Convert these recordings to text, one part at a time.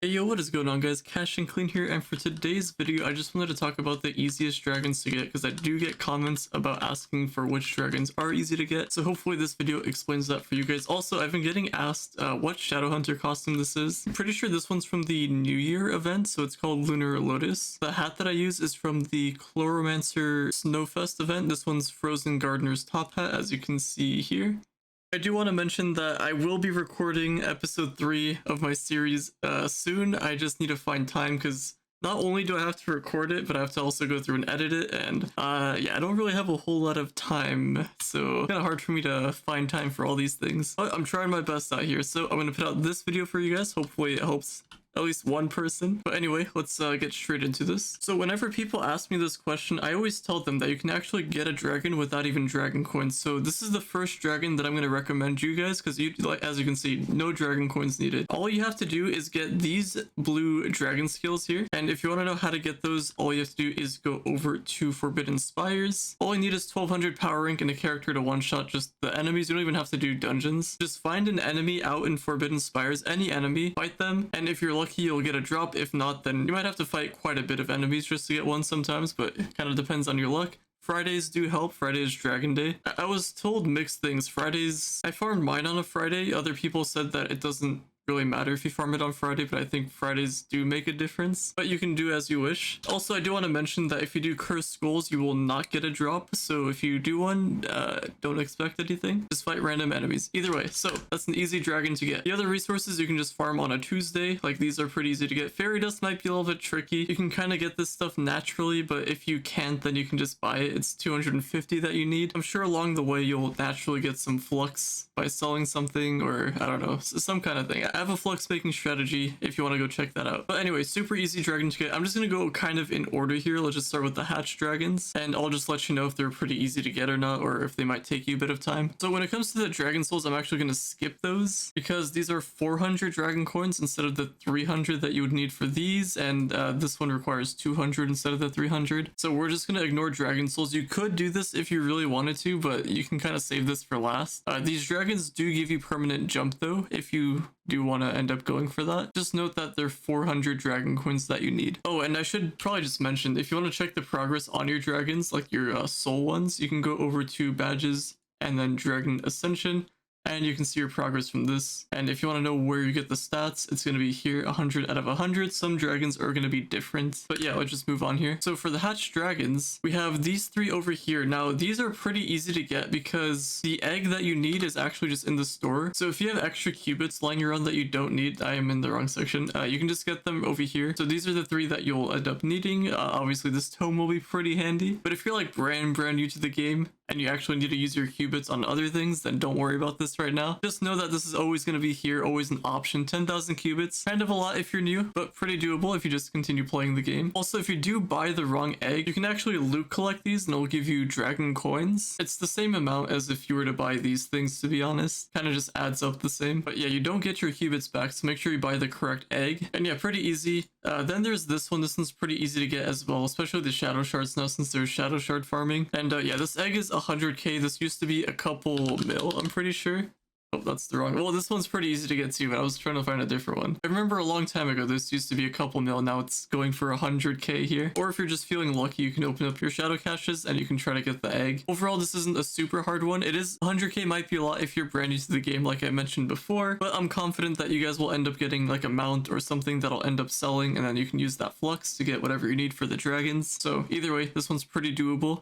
Hey yo, what is going on guys? Cash and Clean here, and for today's video I just wanted to talk about the easiest dragons to get because I do get comments about asking for which dragons are easy to get, so hopefully this video explains that for you guys. Also, I've been getting asked what Shadowhunter costume this is. I'm pretty sure this one's from the New Year event, so it's called Lunar Lotus. The hat that I use is from the Chloromancer Snowfest event. This one's Frozen Gardener's top hat, as you can see here. I do want to mention that I will be recording episode 3 of my series soon. I just need to find time because not only do I have to record it, but I have to also go through and edit it, and yeah, I don't really have a whole lot of time, so it's kind of hard for me to find time for all these things. But I'm trying my best out here, so I'm going to put out this video for you guys. Hopefully it helps at least one person. But anyway, let's get straight into this. So whenever people ask me this question, I always tell them that you can actually get a dragon without even dragon coins. So this is the first dragon that I'm going to recommend you guys because you, like, as you can see, no dragon coins needed. All you have to do is get these blue dragon skills here. And if you want to know how to get those, all you have to do is go over to Forbidden Spires. All you need is 1200 power rank and a character to one-shot just the enemies. You don't even have to do dungeons. Just find an enemy out in Forbidden Spires, any enemy, fight them, and if you're lucky, you'll get a drop. If not, then you might have to fight quite a bit of enemies just to get one sometimes, but it kind of depends on your luck. Fridays do help. Friday is Dragon Day. I was told mixed things. Fridays, I farmed mine on a Friday. Other people said that it doesn't really matter if you farm it on Friday, but I think Fridays do make a difference, but you can do as you wish. Also, I do want to mention that if you do cursed skulls, you will not get a drop, so if you do one, don't expect anything. Just fight random enemies. Either way, so that's an easy dragon to get. The other resources you can just farm on a Tuesday, like these are pretty easy to get. Fairy dust might be a little bit tricky. You can kind of get this stuff naturally, but if you can't, then you can just buy it. It's 250 that you need. I'm sure along the way you'll naturally get some flux by selling something, or I don't know, some kind of thing. I have a flux making strategy if you want to go check that out. But anyway, super easy dragon to get. I'm just going to go kind of in order here. Let's just start with the hatch dragons, and I'll just let you know if they're pretty easy to get or not, or if they might take you a bit of time. So when it comes to the dragon souls, I'm actually going to skip those because these are 400 dragon coins instead of the 300 that you would need for these, and this one requires 200 instead of the 300. So we're just going to ignore dragon souls. You could do this if you really wanted to, but you can kind of save this for last. These dragons do give you permanent jump though, if you do want to end up going for that. Just note that they're 400 dragon coins that you need. Oh, and I should probably just mention, if you want to check the progress on your dragons, like your soul ones, you can go over to badges and then dragon ascension, and you can see your progress from this. And if you want to know where you get the stats, it's going to be here, 100 out of 100. Some dragons are going to be different, but yeah, let's just move on here. So for the hatched dragons, we have these 3 over here. Now these are pretty easy to get because the egg that you need is actually just in the store. So if you have extra cubits lying around that you don't need, I am in the wrong section, you can just get them over here. So these are the 3 that you'll end up needing. Obviously this tome will be pretty handy, but if you're like brand new to the game and you actually need to use your cubits on other things, then don't worry about this right now. Just know that this is always going to be here, always an option. 10,000 cubits, kind of a lot if you're new, but pretty doable if you just continue playing the game. Also, if you do buy the wrong egg, you can actually loot collect these and it'll give you dragon coins. It's the same amount as if you were to buy these things, to be honest. Kind of just adds up the same. But yeah, you don't get your cubits back, so make sure you buy the correct egg. And yeah, pretty easy. Then there's this one. This one's pretty easy to get as well, especially the shadow shards now since there's shadow shard farming. And yeah, this egg is 100k. This used to be a couple mil, I'm pretty sure. Oh, that's the wrong. Well, this one's pretty easy to get too, but I was trying to find a different one. I remember a long time ago, this used to be a couple mil. Now it's going for 100k here. Or if you're just feeling lucky, you can open up your shadow caches and you can try to get the egg. Overall, this isn't a super hard one. It is 100k might be a lot if you're brand new to the game, like I mentioned before, but I'm confident that you guys will end up getting like a mount or something that'll end up selling, and then you can use that flux to get whatever you need for the dragons. So either way, this one's pretty doable.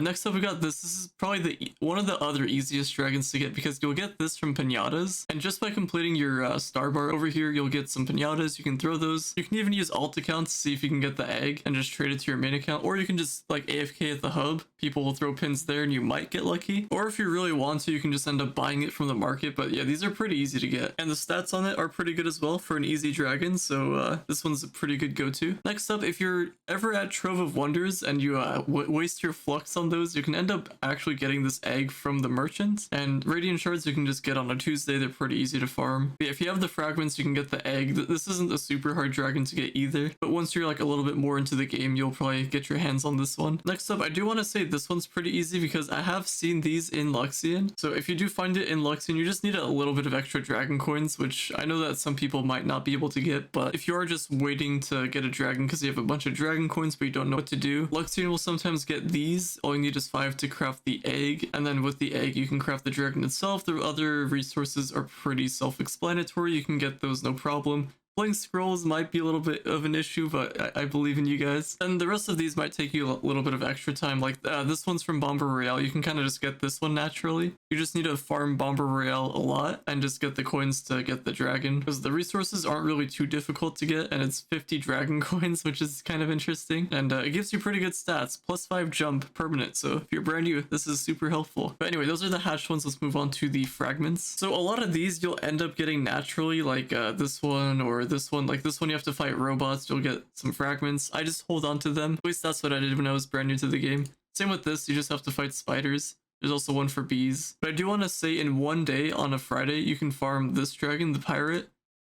Next up we got this. This is probably one of the other easiest dragons to get because you'll get this from pinatas, and just by completing your star bar over here, you'll get some pinatas. You can throw those. You can even use alt accounts to see if you can get the egg and just trade it to your main account, or you can just like AFK at the hub. People will throw pins there and you might get lucky, or if you really want to, you can just end up buying it from the market. But yeah, these are pretty easy to get, and the stats on it are pretty good as well for an easy dragon, so this one's a pretty good go-to. Next up, if you're ever at Trove of Wonders and you waste your flux on on those, you can end up actually getting this egg from the merchant. And radiant shards you can just get on a Tuesday, they're pretty easy to farm. But yeah, if you have the fragments, you can get the egg. This isn't a super hard dragon to get either, but once you're like a little bit more into the game, you'll probably get your hands on this one. Next up, I do want to say this one's pretty easy because I have seen these in Luxian. So if you do find it in Luxian, you just need a little bit of extra dragon coins, which I know that some people might not be able to get, but if you are just waiting to get a dragon because you have a bunch of dragon coins but you don't know what to do, Luxian will sometimes get these. All you need is 5 to craft the egg, and then with the egg you can craft the dragon itself. The other resources are pretty self-explanatory, you can get those no problem. Playing scrolls might be a little bit of an issue, but I believe in you guys. And the rest of these might take you a little bit of extra time. Like this one's from Bomber Royale. You can kind of just get this one naturally. You just need to farm Bomber Royale a lot and just get the coins to get the dragon, because the resources aren't really too difficult to get, and it's 50 dragon coins, which is kind of interesting. And it gives you pretty good stats. +5 jump permanent. So if you're brand new, this is super helpful. But anyway, those are the hatched ones. Let's move on to the fragments. So a lot of these you'll end up getting naturally, like this one or this one. Like this one you have to fight robots, you'll get some fragments. I just hold on to them. At least that's what I did when I was brand new to the game. Same with this, you just have to fight spiders. There's also one for bees. But I do want to say in one day on a Friday you can farm this dragon, the pirate,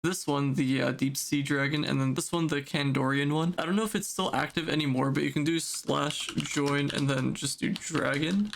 this one, the deep sea dragon, and then this one, the Kandorian one. I don't know if it's still active anymore, but you can do /join and then just do dragon.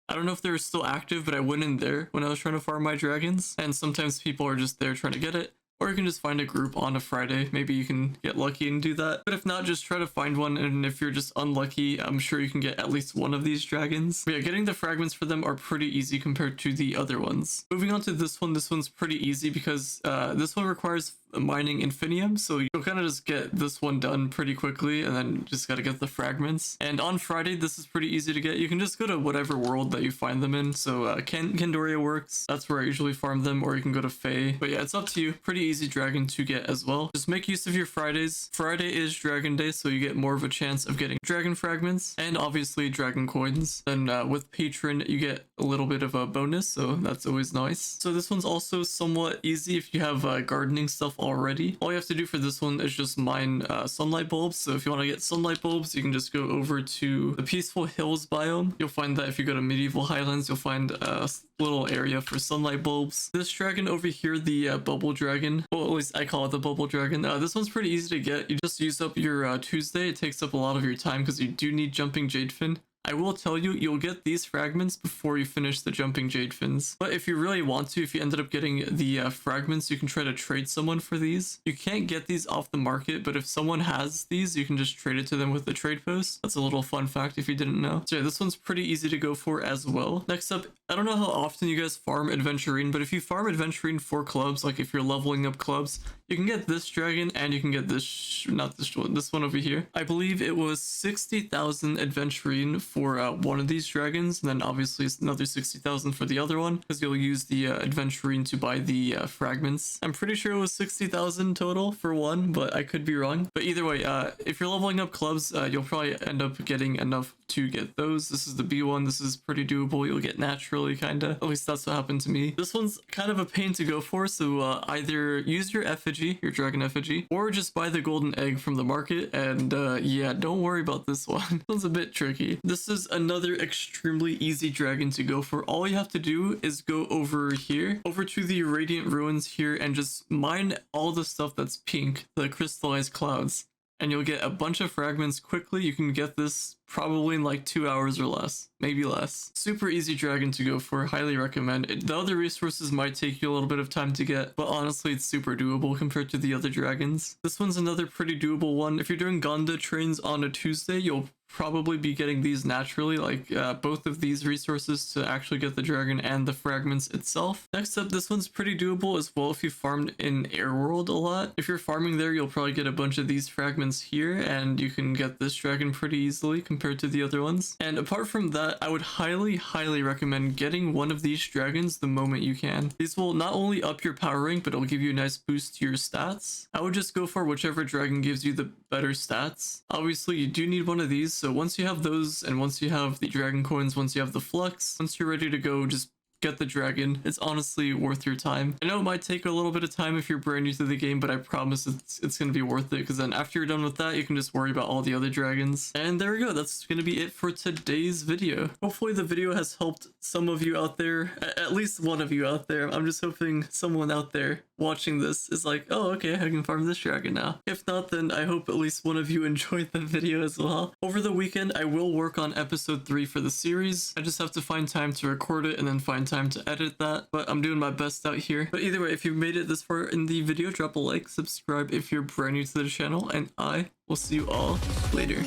I don't know if they're still active, but I went in there when I was trying to farm my dragons, and sometimes people are just there trying to get it. Or you can just find a group on a Friday. Maybe you can get lucky and do that. But if not, just try to find one. And if you're just unlucky, I'm sure you can get at least one of these dragons. But yeah, getting the fragments for them are pretty easy compared to the other ones. Moving on to this one's pretty easy because this one requires mining infinium, so you'll kind of just get this one done pretty quickly and then just got to get the fragments. And on Friday this is pretty easy to get. You can just go to whatever world that you find them in. So Kandoria works, that's where I usually farm them, or you can go to Fae. But yeah, it's up to you. Pretty easy dragon to get as well. Just make use of your Fridays. Friday is dragon day, so you get more of a chance of getting dragon fragments and obviously dragon coins. Then with patron you get a little bit of a bonus, so that's always nice. So this one's also somewhat easy if you have gardening stuff already. All you have to do for this one is just mine sunlight bulbs. So if you want to get sunlight bulbs, you can just go over to the Peaceful Hills biome. You'll find that if you go to Medieval Highlands, you'll find a little area for sunlight bulbs. This dragon over here, the bubble dragon, well, at least I call it the bubble dragon. This one's pretty easy to get. You just use up your Tuesday. It takes up a lot of your time because you do need jumping jade fin. I will tell you, you'll get these fragments before you finish the jumping jade fins. But if you really want to, if you ended up getting the fragments, you can try to trade someone for these. You can't get these off the market, but if someone has these, you can just trade it to them with the trade post. That's a little fun fact if you didn't know. So yeah, this one's pretty easy to go for as well. Next up, I don't know how often you guys farm Adventurine, but if you farm Adventurine for clubs, like if you're leveling up clubs, you can get this dragon and you can get this, not this one, this one over here. I believe it was 60,000 Adventurine for one of these dragons, and then obviously it's another 60,000 for the other one, because you'll use the Adventurine to buy the fragments. I'm pretty sure it was 60,000 total for one, but I could be wrong. But either way, if you're leveling up clubs, you'll probably end up getting enough to get those. This is the B one. This is pretty doable. You'll get naturally, kinda. At least that's what happened to me. This one's kind of a pain to go for, so either use your effigy, your dragon effigy, or just buy the golden egg from the market. And yeah, don't worry about this one. This one's a bit tricky. This is another extremely easy dragon to go for. All you have to do is go over here, over to the Radiant Ruins here, and just mine all the stuff that's pink, the crystallized clouds, and you'll get a bunch of fragments quickly. You can get this probably in like 2 hours or less, maybe less. Super easy dragon to go for, highly recommend it. The other resources might take you a little bit of time to get, but honestly it's super doable compared to the other dragons. This one's another pretty doable one. If you're doing Gonda trains on a Tuesday, you'll probably be getting these naturally, like both of these resources to actually get the dragon and the fragments itself. Next up, this one's pretty doable as well if you farmed in Airworld a lot. If you're farming there, you'll probably get a bunch of these fragments here, and you can get this dragon pretty easily compared to the other ones. And apart from that, I would highly recommend getting one of these dragons the moment you can. These will not only up your power rank, but it'll give you a nice boost to your stats. I would just go for whichever dragon gives you the better stats. Obviously, you do need one of these, so once you have those, and once you have the dragon coins, once you have the flux, once you're ready to go, just get the dragon. It's honestly worth your time. I know it might take a little bit of time if you're brand new to the game, but I promise it's gonna be worth it, because then after you're done with that, you can just worry about all the other dragons. And there we go. That's gonna be it for today's video. Hopefully the video has helped some of you out there, at least one of you out there. I'm just hoping someone out there watching this is like, oh, okay, I can farm this dragon now. If not, then I hope at least one of you enjoyed the video as well. Over the weekend, I will work on episode 3 for the series. I just have to find time to record it and then find time to edit that, but I'm doing my best out here. But either way, if you made it this far in the video, drop a like, subscribe if you're brand new to the channel, and I will see you all later.